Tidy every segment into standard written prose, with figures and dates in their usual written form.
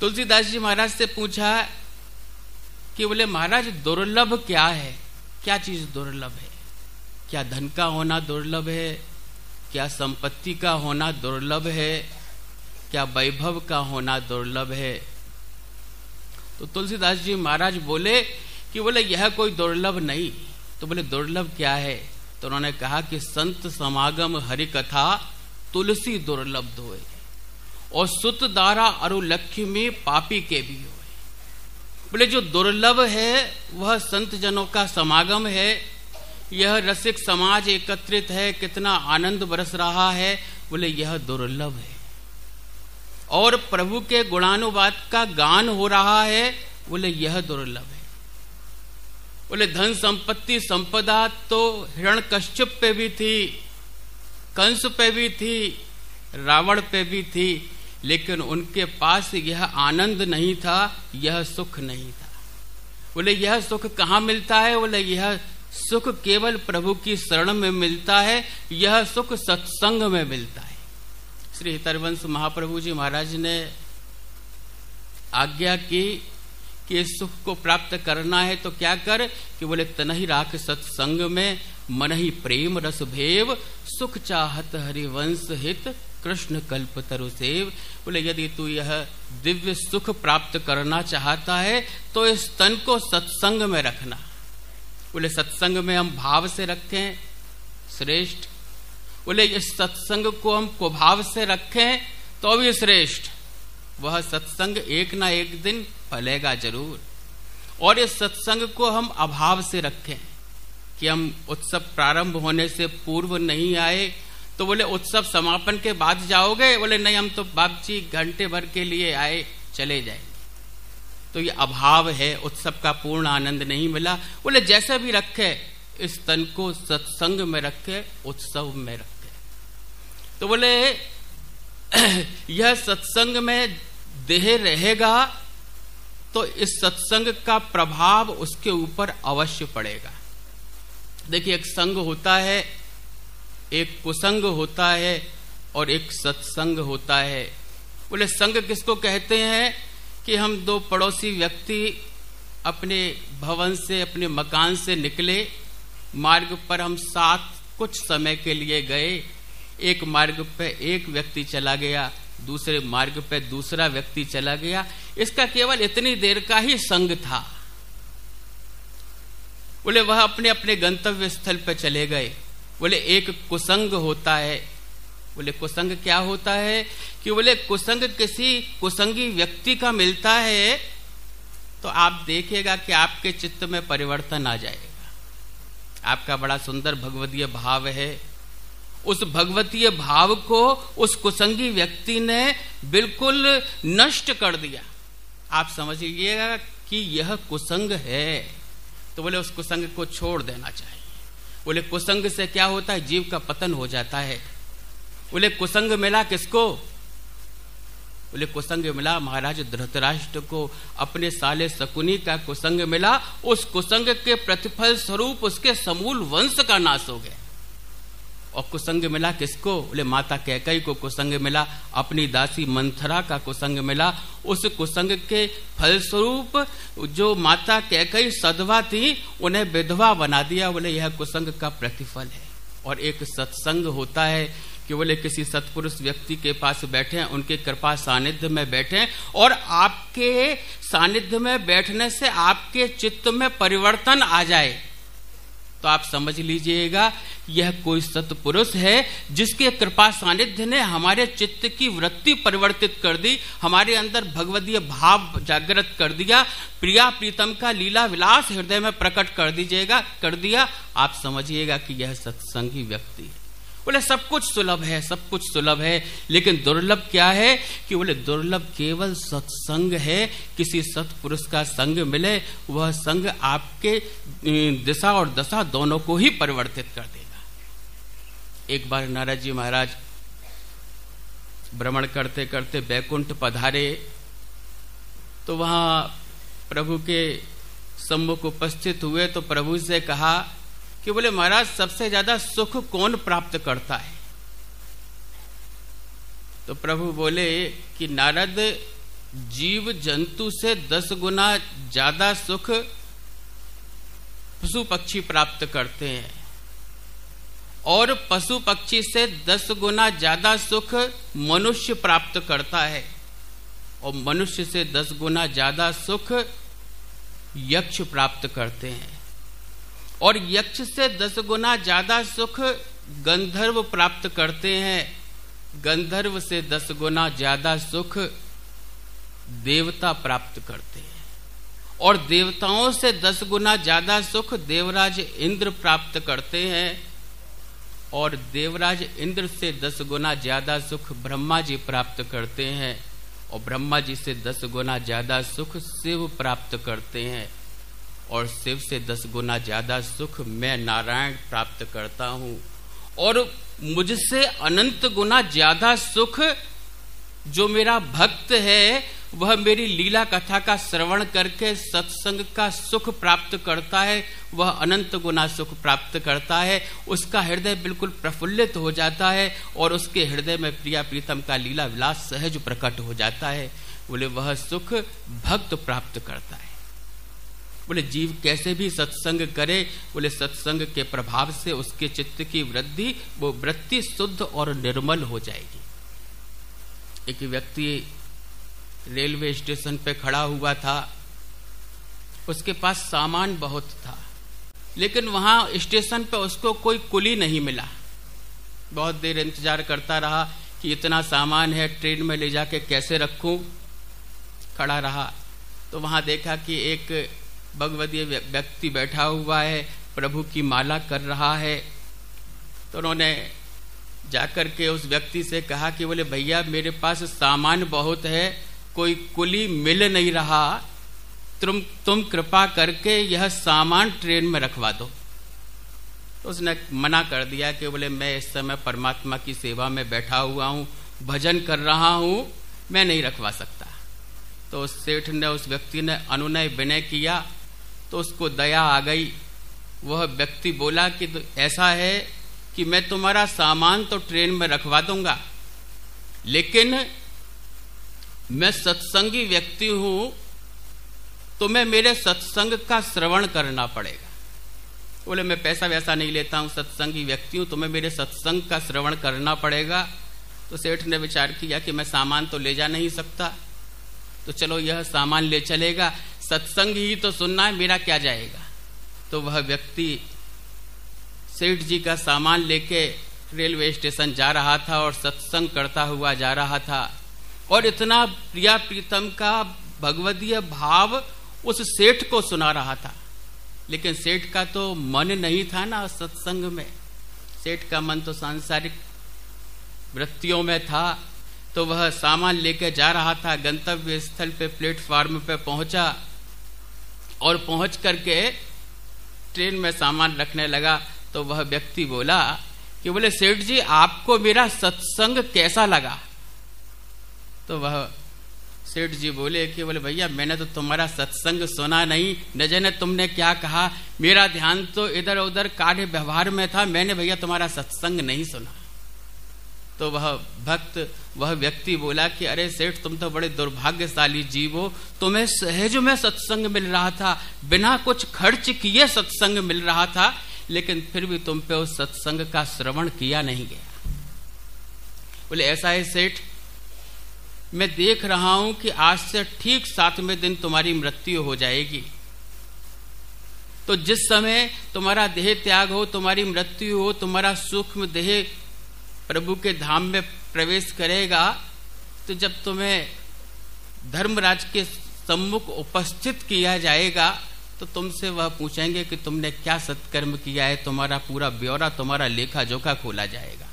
तुलसीदास जी महाराज से पूछा कि बोले महाराज दुर्लभ क्या है, क्या चीज दुर्लभ है? क्या धन का होना दुर्लभ है? क्या संपत्ति का होना दुर्लभ है? क्या वैभव का होना दुर्लभ है? तो तुलसीदास जी महाराज बोले कि बोले यह कोई दुर्लभ नहीं। तो बोले दुर्लभ क्या है? तो उन्होंने कहा कि संत समागम हरि कथा तुलसी दुर्लभ होए, और सुत दारा अरु लक्ष्मी पापी के भी होए। बोले जो दुर्लभ है वह संत जनों का समागम है, यह रसिक समाज एकत्रित है, कितना आनंद बरस रहा है, बोले यह दुर्लभ है। और प्रभु के गुणानुवाद का गान हो रहा है, बोले यह दुर्लभ है। बोले धन संपत्ति संपदा तो हिरण्यकश्यप पे भी थी, कंस पे भी थी, रावण पे भी थी, लेकिन उनके पास यह आनंद नहीं था, यह सुख नहीं था। बोले यह सुख कहाँ मिलता है? बोले यह सुख केवल प्रभु की शरण में मिलता है, यह सुख सत्संग में मिलता है। श्री हितरवंश महाप्रभु जी महाराज ने आज्ञा की कि इस सुख को प्राप्त करना है तो क्या कर, कि बोले तनहि राख सत्संग में मनहि प्रेम रस भेव, सुख चाहत हरिवंश हित कृष्ण कल्प तरु सेव। बोले यदि तू यह दिव्य सुख प्राप्त करना चाहता है तो इस तन को सत्संग में रखना। बोले सत्संग में हम भाव से रखें श्रेष्ठ, बोले इस सत्संग को हम कुभाव से रखें तो भी श्रेष्ठ। वह सत्संग एक ना एक दिन फलेगा जरूर। और इस सत्संग को हम अभाव से रखें कि हम उत्सव प्रारंभ होने से पूर्व नहीं आए, तो बोले उत्सव समापन के बाद जाओगे? बोले नहीं, हम तो बाप जी घंटे भर के लिए आए, चले जाएंगे। तो ये अभाव है, उत्सव का पूर्ण आनंद नहीं मिला। बोले जैसे भी रखे इस तन को सत्संग में रखे, उत्सव में रखे। तो बोले यह सत्संग में देह रहेगा तो इस सत्संग का प्रभाव उसके ऊपर अवश्य पड़ेगा। देखिए एक संग होता है, एक कुसंग होता है और एक सत्संग होता है। बोले संग किसको कहते हैं? कि हम दो पड़ोसी व्यक्ति अपने भवन से, अपने मकान से निकले, मार्ग पर हम साथ कुछ समय के लिए गए। एक मार्ग पे एक व्यक्ति चला गया, दूसरे मार्ग पे दूसरा व्यक्ति चला गया। इसका केवल इतनी देर का ही संग था। बोले वह अपने अपने गंतव्य स्थल पे चले गए। बोले एक कुसंग होता है। बोले कुसंग क्या होता है? कि बोले कुसंग किसी कुसंगी व्यक्ति का मिलता है तो आप देखिएगा कि आपके चित्त में परिवर्तन आ जाएगा। आपका बड़ा सुंदर भगवतीय भाव है, उस भगवतीय भाव को उस कुसंगी व्यक्ति ने बिल्कुल नष्ट कर दिया। आप समझिएगा कि यह कुसंग है, तो बोले उस कुसंग को छोड़ देना चाहिए। बोले कुसंग से क्या होता है? जीव का पतन हो जाता है। बोले कुसंग मिला किसको? बोले कुसंग मिला महाराज धृतराष्ट्र को, अपने साले शकुनी का कुसंग मिला। उस कुसंग के प्रतिफल स्वरूप उसके समूल वंश का नाश हो गया। और कुसंग मिला किसको? बोले माता कैकेयी को कुसंग मिला, अपनी दासी मंथरा का कुसंग मिला। उस कुसंग के फलस्वरूप जो माता कैकेयी सधवा थी उन्हें विधवा बना दिया। बोले यह कुसंग का प्रतिफल है। और एक सत्संग होता है कि बोले किसी सत्पुरुष व्यक्ति के पास बैठे, उनके कृपा सानिध्य में बैठे, और आपके सानिध्य में बैठने से आपके चित्त में परिवर्तन आ जाए, तो आप समझ लीजिएगा यह कोई सत्पुरुष है जिसके कृपा सानिध्य ने हमारे चित्त की वृत्ति परिवर्तित कर दी, हमारे अंदर भगवदीय भाव जागृत कर दिया, प्रिया प्रीतम का लीला विलास हृदय में प्रकट कर दिया। आप समझिएगा कि यह सत्संगी व्यक्ति है। बोले सब कुछ सुलभ है, सब कुछ सुलभ है, लेकिन दुर्लभ क्या है? कि बोले दुर्लभ केवल सत्संग है। किसी सत्पुरुष का संग मिले, वह संग आपके दिशा और दशा दोनों को ही परिवर्तित कर देगा। एक बार नारद जी महाराज भ्रमण करते करते बैकुंठ पधारे, तो वहां प्रभु के सम्मुख उपस्थित हुए। तो प्रभु से कहा कि बोले महाराज सबसे ज्यादा सुख कौन प्राप्त करता है? तो प्रभु बोले कि नारद जीव जंतु से 10 गुना ज्यादा सुख पशु पक्षी प्राप्त करते हैं और पशु पक्षी से 10 गुना ज्यादा सुख मनुष्य प्राप्त करता है और मनुष्य से 10 गुना ज्यादा सुख यक्ष प्राप्त करते हैं और यक्ष से 10 गुना ज्यादा सुख गंधर्व प्राप्त करते हैं। गंधर्व से 10 गुना ज्यादा सुख देवता प्राप्त करते हैं और देवताओं से 10 गुना ज्यादा सुख देवराज इंद्र प्राप्त करते हैं और देवराज इंद्र से 10 गुना ज्यादा सुख ब्रह्मा जी प्राप्त करते हैं और ब्रह्मा जी से 10 गुना ज्यादा सुख शिव प्राप्त करते हैं और शिव से 10 गुना ज्यादा सुख मैं नारायण प्राप्त करता हूं और मुझसे अनंत गुना ज्यादा सुख जो मेरा भक्त है वह मेरी लीला कथा का श्रवण करके सत्संग का सुख प्राप्त करता है, वह अनंत गुना सुख प्राप्त करता है। उसका हृदय बिल्कुल प्रफुल्लित हो जाता है और उसके हृदय में प्रिया प्रीतम का लीला विलास सहज प्रकट हो जाता है। बोले वह सुख भक्त प्राप्त करता है। बोले जीव कैसे भी सत्संग करे, बोले सत्संग के प्रभाव से उसके चित्त की वृद्धि वो वृत्ति शुद्ध और निर्मल हो जाएगी। एक व्यक्ति रेलवे स्टेशन पे खड़ा हुआ था, उसके पास सामान बहुत था लेकिन वहां स्टेशन पे उसको कोई कुली नहीं मिला। बहुत देर इंतजार करता रहा कि इतना सामान है ट्रेन में ले जाके कैसे रखूं, खड़ा रहा तो वहां देखा कि एक भगवदीय व्यक्ति बैठा हुआ है, प्रभु की माला कर रहा है। तो उन्होंने जाकर के उस व्यक्ति से कहा कि बोले भैया मेरे पास सामान बहुत है, कोई कुली मिल नहीं रहा, तुम कृपा करके यह सामान ट्रेन में रखवा दो। तो उसने मना कर दिया कि बोले मैं इस समय परमात्मा की सेवा में बैठा हुआ हूँ, भजन कर रहा हूँ, मैं नहीं रखवा सकता। तो उस सेठ ने, उस व्यक्ति ने अनुनय विनय किया तो उसको दया आ गई। वह व्यक्ति बोला कि ऐसा है कि मैं तुम्हारा सामान तो ट्रेन में रखवा दूंगा लेकिन मैं सत्संगी व्यक्ति हूं, तुम्हें मेरे सत्संग का श्रवण करना पड़ेगा। बोले मैं पैसा वैसा नहीं लेता हूं, सत्संगी व्यक्ति हूं, तुम्हें मेरे सत्संग का श्रवण करना पड़ेगा। तो सेठ ने विचार किया कि मैं सामान तो ले जा नहीं सकता, तो चलो यह सामान ले चलेगा, सत्संग ही तो सुनना है, मेरा क्या जाएगा। तो वह व्यक्ति सेठ जी का सामान लेके रेलवे स्टेशन जा रहा था और सत्संग करता हुआ जा रहा था और इतना प्रिया प्रीतम का भगवदीय भाव उस सेठ को सुना रहा था। लेकिन सेठ का तो मन नहीं था ना सत्संग में, सेठ का मन तो सांसारिक वृत्तियों में था। तो वह सामान लेके जा रहा था, गंतव्य स्थल पे प्लेटफार्म पे पहुंचा और पहुंच करके ट्रेन में सामान रखने लगा। तो वह व्यक्ति बोला कि बोले सेठ जी आपको मेरा सत्संग कैसा लगा। तो वह सेठ जी बोले कि बोले भैया मैंने तो तुम्हारा सत्संग सुना नहीं, न जाने तुमने क्या कहा, मेरा ध्यान तो इधर उधर कार्य व्यवहार में था, मैंने भैया तुम्हारा सत्संग नहीं सुना। तो वह भक्त, वह व्यक्ति बोला कि अरे सेठ तुम तो बड़े दुर्भाग्यशाली जीव हो, तुम्हें सहज में सत्संग मिल रहा था, बिना कुछ खर्च किए सत्संग मिल रहा था, लेकिन फिर भी तुम पे उस सत्संग का श्रवण किया नहीं गया। बोले ऐसा है सेठ, मैं देख रहा हूं कि आज से ठीक 7वें दिन तुम्हारी मृत्यु हो जाएगी। तो जिस समय तुम्हारा देह त्याग हो, तुम्हारी मृत्यु हो, तुम्हारा सूक्ष्म देह प्रभु के धाम में प्रवेश करेगा, तो जब तुम्हें धर्मराज के सम्मुख उपस्थित किया जाएगा तो तुमसे वह पूछेंगे कि तुमने क्या सत्कर्म किया है, तुम्हारा पूरा ब्यौरा, तुम्हारा लेखा जोखा खोला जाएगा।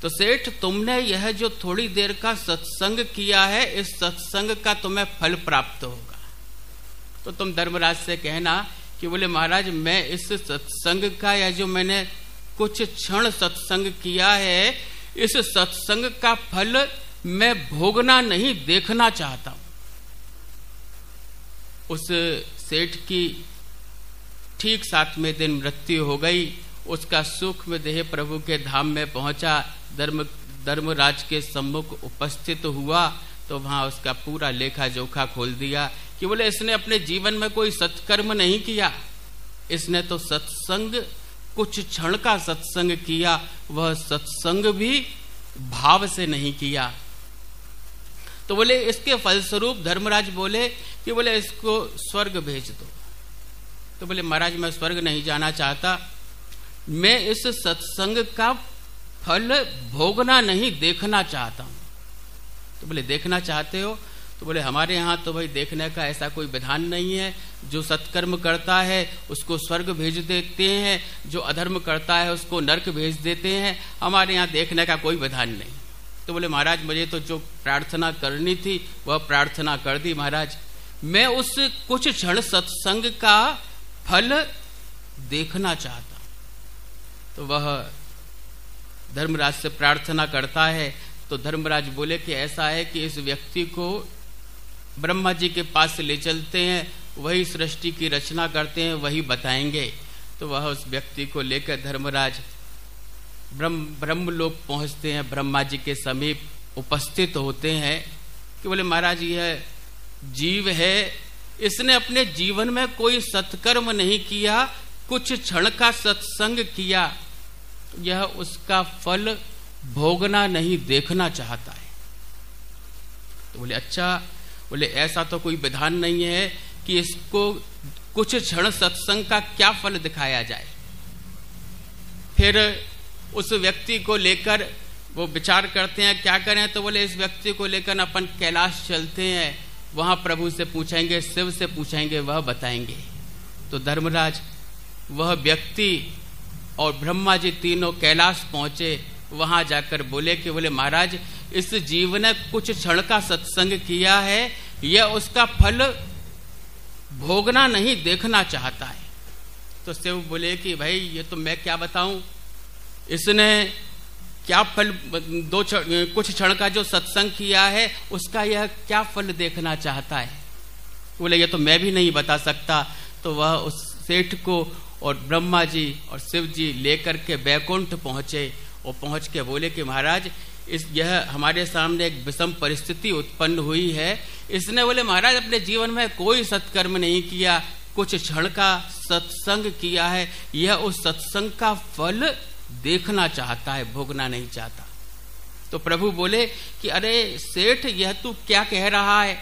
तो सेठ तुमने यह जो थोड़ी देर का सत्संग किया है, इस सत्संग का तुम्हें फल प्राप्त होगा। तो तुम धर्मराज से कहना कि बोले महाराज मैं इस सत्संग का, या जो मैंने कुछ क्षण सत्संग किया है, इस सत्संग का फल मैं भोगना नहीं, देखना चाहता हूं। उस सेठ की ठीक 7वें दिन मृत्यु हो गई। उसका सूक्ष्म देह प्रभु के धाम में पहुंचा, धर्मराज के सम्मुख उपस्थित हुआ। तो वहां उसका पूरा लेखा जोखा खोल दिया कि बोले इसने अपने जीवन में कोई सत्कर्म नहीं किया, इसने तो सत्संग, कुछ क्षण का सत्संग किया, वह सत्संग भी भाव से नहीं किया। तो बोले इसके फलस्वरूप धर्मराज बोले कि बोले इसको स्वर्ग भेज दो। तो बोले महाराज मैं स्वर्ग नहीं जाना चाहता, मैं इस सत्संग का फल भोगना नहीं, देखना चाहता हूं। तो बोले देखना चाहते हो? तो बोले हमारे यहाँ तो भाई देखने का ऐसा कोई विधान नहीं है, जो सत्कर्म करता है उसको स्वर्ग भेज देते हैं, जो अधर्म करता है उसको नरक भेज देते हैं, हमारे यहाँ देखने का कोई विधान नहीं। तो बोले महाराज मुझे तो जो प्रार्थना करनी थी वह प्रार्थना कर दी महाराज, मैं उस कुछ क्षण सत्संग का फल देखना चाहता। तो वह धर्मराज से प्रार्थना करता है। तो धर्मराज बोले कि ऐसा है कि इस व्यक्ति को ब्रह्मा जी के पास ले चलते हैं, वही सृष्टि की रचना करते हैं, वही बताएंगे। तो वह उस व्यक्ति को लेकर धर्मराज ब्रह्मलोक पहुंचते हैं, ब्रह्मा जी के समीप उपस्थित होते हैं कि बोले महाराज यह जीव है, इसने अपने जीवन में कोई सत्कर्म नहीं किया, कुछ क्षण का सत्संग किया, यह उसका फल भोगना नहीं, देखना चाहता है। तो बोले अच्छा, बोले ऐसा तो कोई विधान नहीं है कि इसको कुछ क्षण सत्संग का क्या फल दिखाया जाए। फिर उस व्यक्ति को लेकर वो विचार करते हैं क्या करें। तो बोले इस व्यक्ति को लेकर अपन कैलाश चलते हैं, वहां प्रभु से पूछेंगे, शिव से पूछेंगे, वह बताएंगे। तो धर्मराज वह व्यक्ति और ब्रह्मा जी तीनों कैलाश पहुंचे। वहां जाकर बोले कि बोले महाराज इस जीव ने कुछ क्षण का सत्संग किया है, यह उसका फल भोगना नहीं, देखना चाहता है। तो शिव बोले कि भाई ये तो मैं क्या बताऊं, इसने क्या फल, कुछ क्षण का जो सत्संग किया है उसका यह क्या फल देखना चाहता है। बोले ये तो मैं भी नहीं बता सकता। तो वह उस सेठ को और ब्रह्मा जी और शिव जी लेकर के बैकुंठ पहुंचे और पहुंच के बोले कि महाराज यह हमारे सामने एक विषम परिस्थिति उत्पन्न हुई है, इसने बोले महाराज अपने जीवन में कोई सत्कर्म नहीं किया, कुछ क्षण का सत्संग किया है, यह उस सत्संग का फल देखना चाहता है, भोगना नहीं चाहता। तो प्रभु बोले कि अरे सेठ यह तू क्या कह रहा है,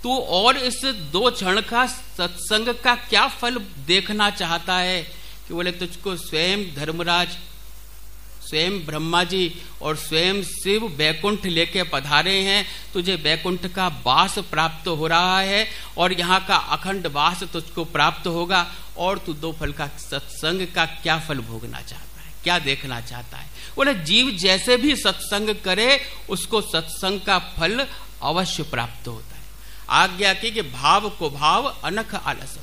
तू और इस 2 क्षण का सत्संग का क्या फल देखना चाहता है। कि बोले तुझको स्वयं धर्मराज, स्वयं ब्रह्मा जी और स्वयं शिव बैकुंठ लेके पधारे हैं, तुझे बैकुंठ का वास प्राप्त हो रहा है और यहाँ का अखंड वास तुझको प्राप्त होगा, और तू 2 फल का सत्संग का क्या फल भोगना चाहता है, क्या देखना चाहता है। बोले जीव जैसे भी सत्संग करे उसको सत्संग का फल अवश्य प्राप्त होता है। आज्ञा की कि भाव को भाव अनख आलस।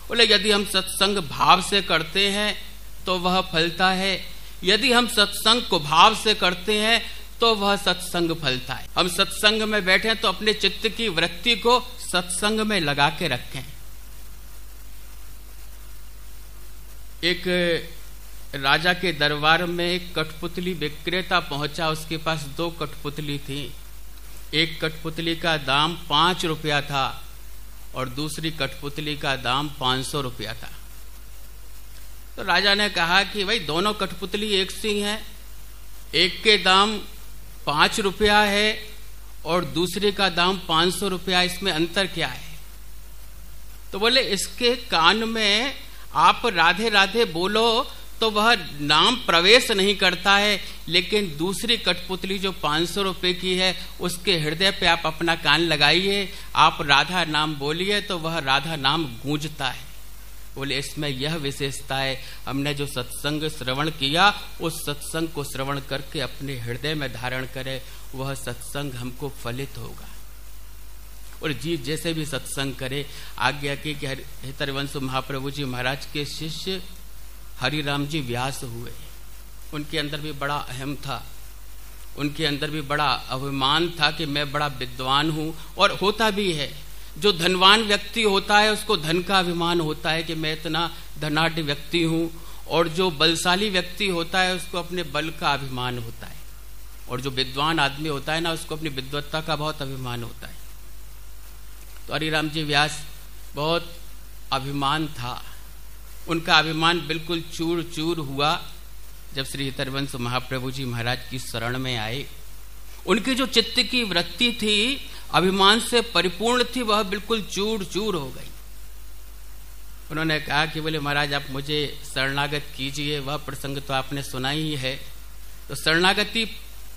बोले यदि हम सत्संग भाव से करते हैं तो वह फलता है, यदि हम सत्संग को भाव से करते हैं तो वह सत्संग फलता है। हम सत्संग में बैठे तो अपने चित्त की वृत्ति को सत्संग में लगा के रखें। एक राजा के दरबार में एक कठपुतली विक्रेता पहुंचा, उसके पास 2 कठपुतली थी। एक कठपुतली का दाम 5 रुपया था और दूसरी कठपुतली का दाम 500 रुपया था। तो राजा ने कहा कि भाई दोनों कठपुतली एक सी हैं, एक के दाम 5 रुपया है और दूसरे का दाम 500 रुपया, इसमें अंतर क्या है। तो बोले इसके कान में आप राधे राधे बोलो तो वह नाम प्रवेश नहीं करता है, लेकिन दूसरी कठपुतली जो 500 रुपये की है उसके हृदय पे आप अपना कान लगाइए, आप राधा नाम बोलिए तो वह राधा नाम गूंजता है। बोले इसमें यह विशेषता है, हमने जो सत्संग श्रवण किया उस सत्संग को श्रवण करके अपने हृदय में धारण करे, वह सत्संग हमको फलित होगा। और जीव जैसे भी सत्संग करे, आज्ञा की कि हितरवंश महाप्रभु जी महाराज के शिष्य हरिराम जी व्यास हुए, उनके अंदर भी बड़ा अहम था, उनके अंदर भी बड़ा अभिमान था कि मैं बड़ा विद्वान हूं, और होता भी है। जो धनवान व्यक्ति होता है उसको धन का अभिमान होता है कि मैं इतना धनाढ्य व्यक्ति हूं, और जो बलशाली व्यक्ति होता है उसको अपने बल का अभिमान होता है। और जो विद्वान आदमी होता है ना, उसको अपनी विद्वत्ता का बहुत अभिमान होता है। तो हरिराम जी व्यास बहुत अभिमान था, उनका अभिमान बिल्कुल चूर चूर हुआ जब श्री हरिवंश महाप्रभु जी महाराज की शरण में आए। उनकी जो चित्त की वृत्ति थी अभिमान से परिपूर्ण थी, वह बिल्कुल चूर चूर हो गई। उन्होंने कहा कि बोले महाराज आप मुझे शरणागत कीजिए, वह प्रसंग तो आपने सुना ही है। तो शरणागति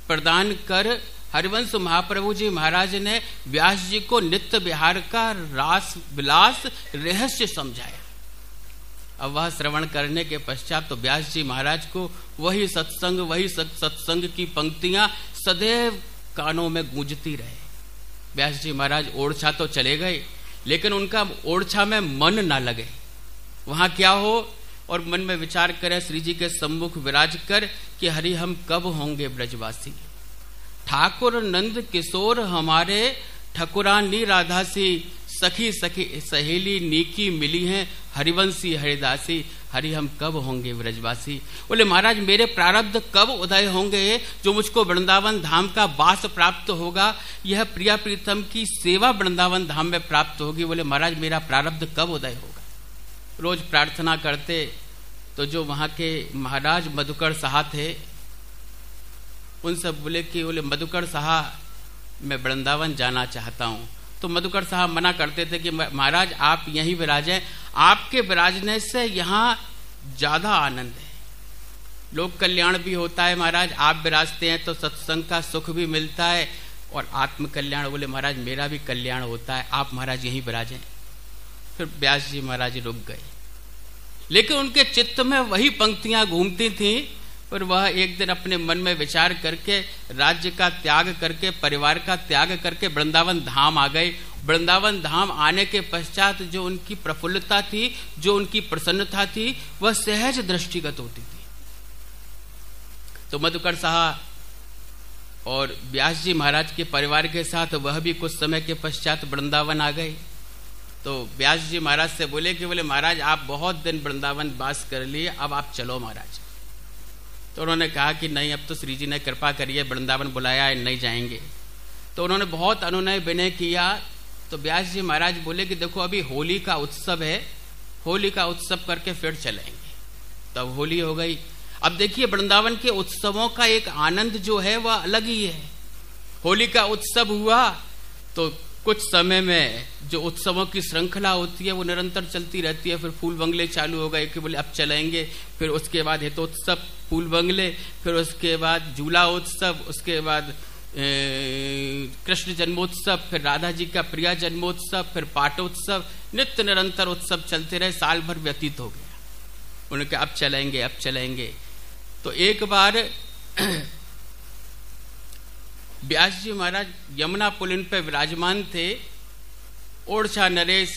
प्रदान कर हरिवंश महाप्रभु जी महाराज ने व्यास जी को नित्य विहार का रास विलास रहस्य समझाया। अब वह श्रवण करने के पश्चात तो व्यास जी महाराज को वही सत्संग की पंक्तियां सदैव कानों में गूंजती रहे। व्यास जी महाराज ओरछा तो चले गए, लेकिन उनका ओरछा में मन ना लगे। वहां क्या हो और मन में विचार करें श्री जी के सम्मुख विराज कर कि हरि हम कब होंगे ब्रजवासी। ठाकुर नंद किशोर हमारे ठकुरानी राधासी, सखी सखी सहेली नीकी मिली हैं हरिवंशी हरिदासी, हरि हम कब होंगे ब्रजवासी। बोले महाराज मेरे प्रारब्ध कब उदय होंगे, जो मुझको वृंदावन धाम का वास प्राप्त होगा, यह प्रिया प्रीतम की सेवा वृंदावन धाम में प्राप्त होगी। बोले महाराज मेरा प्रारब्ध कब उदय होगा। रोज प्रार्थना करते तो जो वहां के महाराज मधुकर साहा थे, उनसे बोले कि बोले मधुकर साहा मैं वृंदावन जाना चाहता हूं। तो मधुकर साहब मना करते थे कि महाराज आप यहीं विराजें, आपके विराजने से यहाँ ज्यादा आनंद है, लोक कल्याण भी होता है महाराज, आप विराजते हैं तो सत्संग का सुख भी मिलता है और आत्म कल्याण। बोले महाराज मेरा भी कल्याण होता है, आप महाराज यहीं विराजें। फिर व्यास जी महाराज रुक गए, लेकिन उनके चित्त में वही पंक्तियां घूमती थीं। और वह एक दिन अपने मन में विचार करके राज्य का त्याग करके, परिवार का त्याग करके वृंदावन धाम आ गए। वृंदावन धाम आने के पश्चात जो उनकी प्रफुल्लता थी, जो उनकी प्रसन्नता थी, वह सहज दृष्टिगत होती थी। तो मधुकर साहब और व्यास जी महाराज के परिवार के साथ वह भी कुछ समय के पश्चात वृंदावन आ गए। तो व्यास जी महाराज से बोले कि बोले महाराज आप बहुत दिन वृंदावन वास कर लिए, अब आप चलो महाराज। तो उन्होंने कहा कि नहीं, अब तो श्री जी ने कृपा करिए, वृंदावन बुलाया है, नहीं जाएंगे। तो उन्होंने बहुत अनुनय विनय किया। तो व्यास जी महाराज बोले कि देखो अभी होली का उत्सव है, होली का उत्सव करके फिर चलेंगे। तब होली हो गई। अब देखिए वृंदावन के उत्सवों का एक आनंद जो है वह अलग ही है। होली का उत्सव हुआ तो कुछ समय में जो उत्सवों की श्रृंखला होती है वो निरंतर चलती रहती है। फिर फूल बंगले चालू हो गए कि बोले अब चलेंगे, फिर उसके बाद हेतोत्सव, फूल बंगले, फिर उसके बाद झूला उत्सव, उसके बाद कृष्ण जन्मोत्सव, फिर राधा जी का प्रिया जन्मोत्सव, फिर पाटोत्सव, नित्य निरंतर उत्सव चलते रहे। साल भर व्यतीत हो गया। उन्होंने कहा अब चलेंगे अब चलेंगे। तो एक बार व्यास जी महाराज यमुना पुलिन पे विराजमान थे। ओरछा नरेश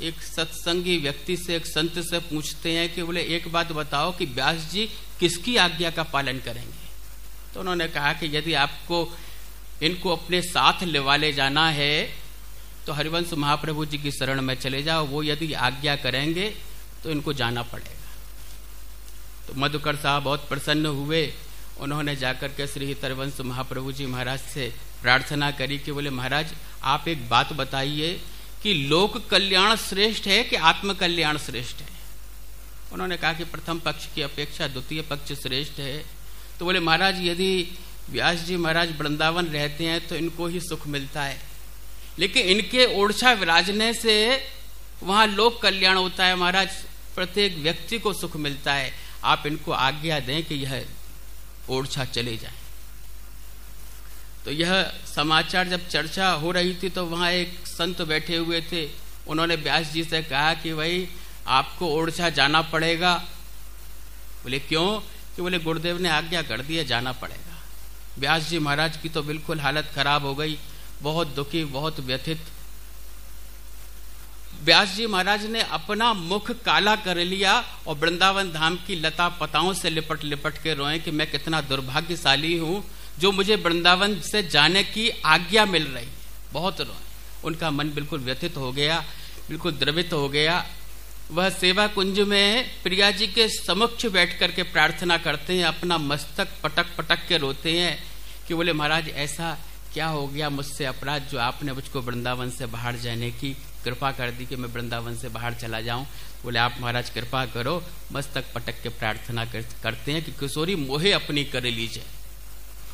एक सत्संगी व्यक्ति से, एक संत से पूछते हैं कि बोले एक बात बताओ कि व्यास जी किसकी आज्ञा का पालन करेंगे। तो उन्होंने कहा कि यदि आपको इनको अपने साथ लेवा ले जाना है तो हरिवंश महाप्रभु जी की शरण में चले जाओ, वो यदि आज्ञा करेंगे तो इनको जाना पड़ेगा। तो मधुकर साहब बहुत प्रसन्न हुए। उन्होंने जाकर के श्री हरिवंश महाप्रभु जी महाराज से प्रार्थना करी कि बोले महाराज आप एक बात बताइए कि लोक कल्याण श्रेष्ठ है कि आत्म कल्याण श्रेष्ठ है। उन्होंने कहा कि प्रथम पक्ष की अपेक्षा द्वितीय पक्ष श्रेष्ठ है। तो बोले महाराज यदि व्यास जी महाराज वृंदावन रहते हैं तो इनको ही सुख मिलता है, लेकिन इनके ओरछा विराजने से वहां लोक कल्याण होता है महाराज, प्रत्येक व्यक्ति को सुख मिलता है। आप इनको आज्ञा दें कि यह ओरछा चले जाएं। तो यह समाचार जब चर्चा हो रही थी तो वहां एक संत बैठे हुए थे। उन्होंने व्यास जी से कहा कि भाई आपको ओरछा जाना पड़ेगा। बोले क्यों? कि बोले गुरुदेव ने आज्ञा कर दी है, जाना पड़ेगा। व्यास जी महाराज की तो बिल्कुल हालत खराब हो गई, बहुत दुखी, बहुत व्यथित। व्यास जी महाराज ने अपना मुख काला कर लिया और वृंदावन धाम की लता पताओं से लिपट लिपट के रोए कि मैं कितना दुर्भाग्यशाली हूं जो मुझे वृंदावन से जाने की आज्ञा मिल रही है। बहुत रोए, उनका मन बिल्कुल व्यथित हो गया, बिल्कुल द्रवित हो गया। वह सेवा कुंज में प्रिया जी के समक्ष बैठ करके प्रार्थना करते हैं, अपना मस्तक पटक पटक के रोते हैं कि बोले महाराज ऐसा क्या हो गया मुझसे अपराध जो आपने मुझको वृंदावन से बाहर जाने की कृपा कर दी कि मैं वृंदावन से बाहर चला जाऊं। बोले आप महाराज कृपा करो, मस्तक पटक के प्रार्थना करते हैं कि किशोरी मोहे अपनी कर लीजिए।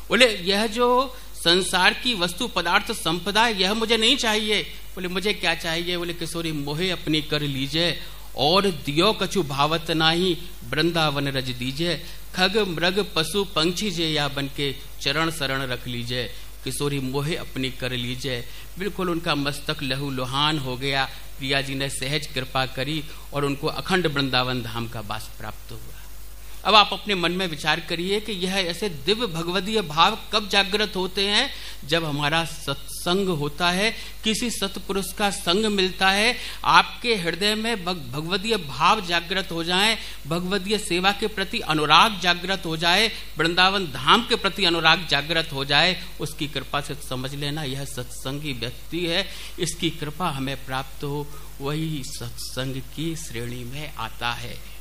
बोले यह जो संसार की वस्तु पदार्थ संपदा यह मुझे नहीं चाहिए। बोले मुझे क्या चाहिए? बोले किशोरी मोहे अपनी कर लीजिए और दियो कछु भावत नाही वृंदावन रज दीजिए। खग मृग पशु पंछी जे या बन के चरण शरण रख लीजिए। किशोरी मोहे अपनी कर लीजिए। बिल्कुल उनका मस्तक लहू लुहान हो गया। प्रिया जी ने सहज कृपा करी और उनको अखंड वृंदावन धाम का वास प्राप्त हुआ। अब आप अपने मन में विचार करिए कि यह ऐसे दिव्य भगवदीय भाव कब जागृत होते हैं? जब हमारा सत्संग होता है, किसी सत्पुरुष का संग मिलता है, आपके हृदय में भगवदीय भाव जागृत हो जाए, भगवदीय सेवा के प्रति अनुराग जागृत हो जाए, वृंदावन धाम के प्रति अनुराग जागृत हो जाए, उसकी कृपा से समझ लेना यह सत्संगी व्यक्ति है। इसकी कृपा हमें प्राप्त हो, वही सत्संग की श्रेणी में आता है।